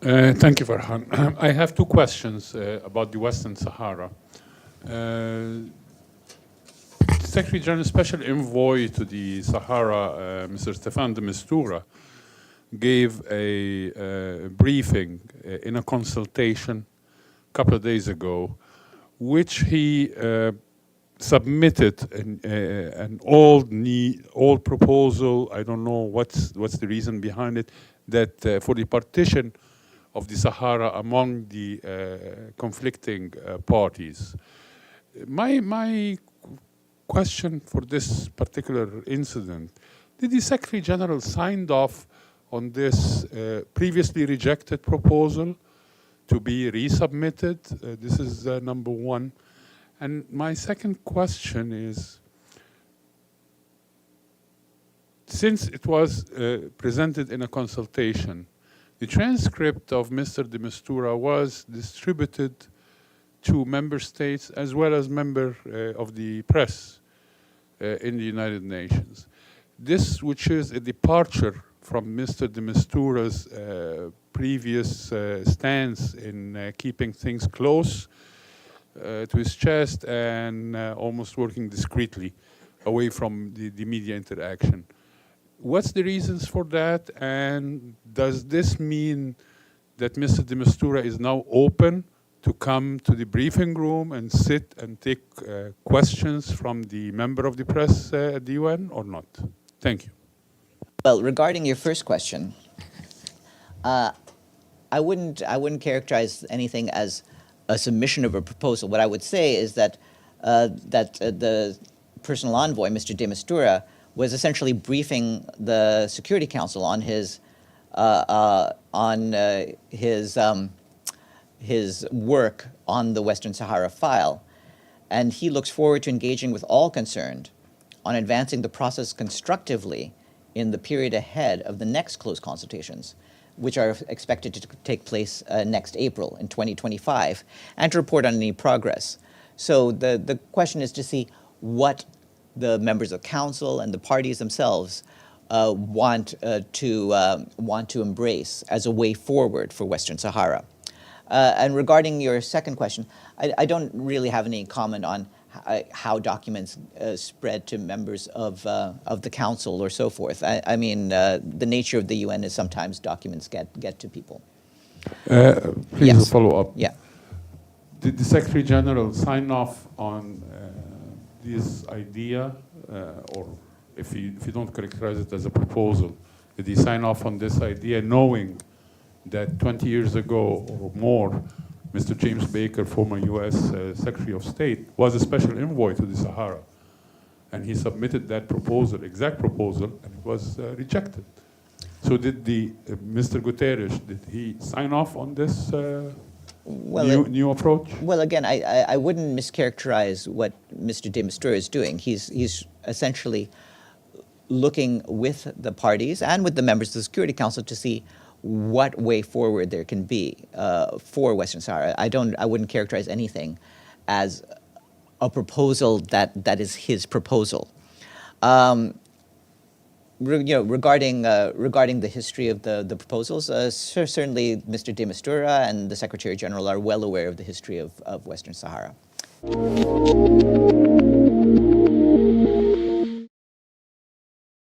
Thank you, Farhan. I have two questions about the Western Sahara. Secretary General Special Envoy to the Sahara, Mr. Stefan de Mistura, gave a briefing in a consultation a couple of days ago, which he submitted an old proposal. I don't know what's the reason behind it, that for the partition of the Sahara among the conflicting parties. My question for this particular incident: did the Secretary General signed off on this previously rejected proposal to be resubmitted? This is number one. And my second question is, since it was presented in a consultation, the transcript of Mr. de Mistura was distributed to member states as well as member of the press in the United Nations. This, which is a departure from Mr. de Mistura's previous stance in keeping things close to his chest and almost working discreetly away from the media interaction. What's the reasons for that, and does this mean that Mr. de Mistura is now open to come to the briefing room and sit and take questions from the member of the press at the UN or not? Thank you. Well, regarding your first question, I wouldn't characterize anything as a submission of a proposal. What I would say is that the personal envoy, Mr. de Mistura, was essentially briefing the Security Council on his work on the Western Sahara file, and he looks forward to engaging with all concerned on advancing the process constructively in the period ahead of the next closed consultations, which are expected to take place next April in 2025, and to report on any progress. So the question is to see what the members of council and the parties themselves want to embrace as a way forward for Western Sahara. And regarding your second question, I don't really have any comment on how documents spread to members of the council or so forth. I mean, the nature of the UN is sometimes documents get to people. Please, Yes. a follow-up. Yeah. Did the Secretary General sign off on this idea, or if you don't characterize it as a proposal, did he sign off on this idea knowing that 20 years ago or more, Mr. James Baker, former US Secretary of State, was a special envoy to the Sahara, and he submitted that proposal, exact proposal, and it was rejected. So did Mr. Guterres, did he sign off on this new approach? Well, again, I wouldn't mischaracterize what Mr. de Mistura is doing. He's essentially looking with the parties and with the members of the Security Council to see what way forward there can be for Western Sahara. I wouldn't characterize anything as a proposal that is his proposal. Regarding the history of the proposals, certainly Mr. de Mistura and the Secretary General are well aware of the history of Western Sahara.